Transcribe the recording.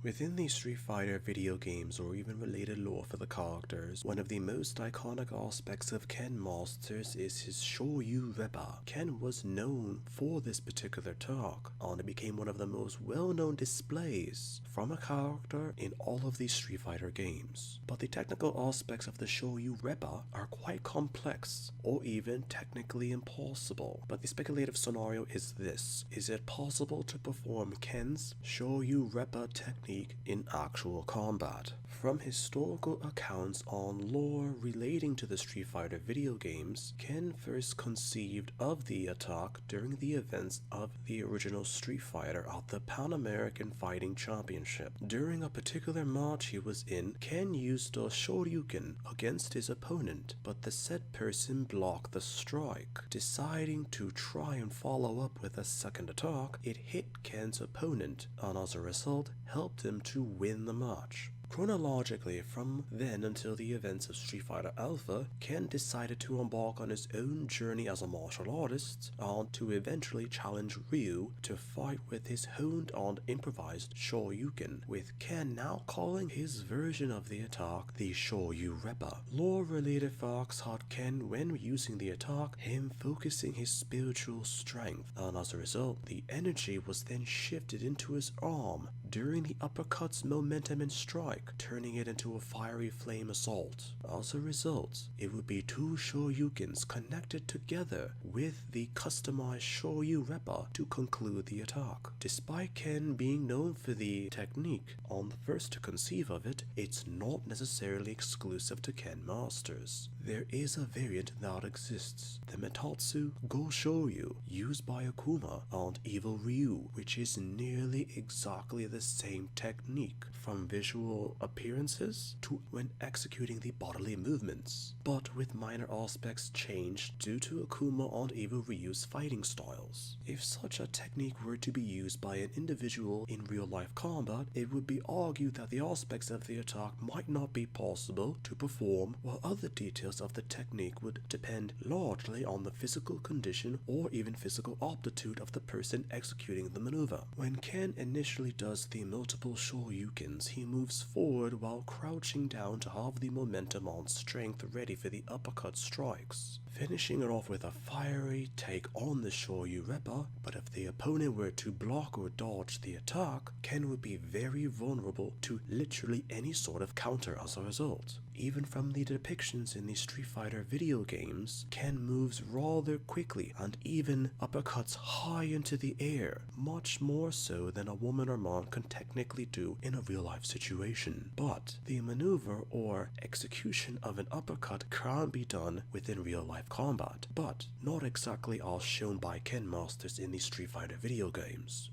Within the Street Fighter video games or even related lore for the characters, one of the most iconic aspects of Ken Masters is his Shoryu-Reppa. Ken was known for this particular attack, and it became one of the most well-known displays from a character in all of these Street Fighter games. But the technical aspects of the Shoryu-Reppa are quite complex, or even technically impossible. But the speculative scenario is this: is it possible to perform Ken's Shoryu-Reppa technique in actual combat? From historical accounts on lore relating to the Street Fighter video games, Ken first conceived of the attack during the events of the original Street Fighter at the Pan American Fighting Championship. During a particular match he was in, Ken used a Shoryuken against his opponent, but the said person blocked the strike. Deciding to try and follow up with a second attack, it hit Ken's opponent, and as a result, helped him to win the match. Chronologically, from then until the events of Street Fighter Alpha, Ken decided to embark on his own journey as a martial artist and to eventually challenge Ryu to fight with his honed and improvised Shoryuken, with Ken now calling his version of the attack the Shoryu-Reppa. Lore-related facts had Ken, when using the attack, him focusing his spiritual strength, and as a result, the energy was then shifted into his arm during the uppercut's momentum and strike, turning it into a fiery flame assault. As a result, it would be two Shoryukens connected together with the customized Shoryu-Reppa to conclude the attack. Despite Ken being known for the technique and the first to conceive of it, it's not necessarily exclusive to Ken Masters. There is a variant that exists, the Metatsu Go Shoryu, used by Akuma and Evil Ryu, which is nearly exactly the same technique, from visual appearances to when executing the bodily movements, but with minor aspects changed due to Akuma and Evil Ryu's fighting styles. If such a technique were to be used by an individual in real-life combat, it would be argued that the aspects of the attack might not be possible to perform, while other details of the technique would depend largely on the physical condition or even physical aptitude of the person executing the maneuver. When Ken initially does the multiple Shoryukens, he moves forward while crouching down to have the momentum and strength ready for the uppercut strikes, finishing it off with a fiery take on the Shoryu-Reppa. But if the opponent were to block or dodge the attack, Ken would be very vulnerable to literally any sort of counter as a result. Even from the depictions in the Street Fighter video games, Ken moves rather quickly and even uppercuts high into the air, much more so than a woman or man can technically do in a real-life situation. But the maneuver or execution of an uppercut can be done within real-life combat, but not exactly as shown by Ken Masters in the Street Fighter video games.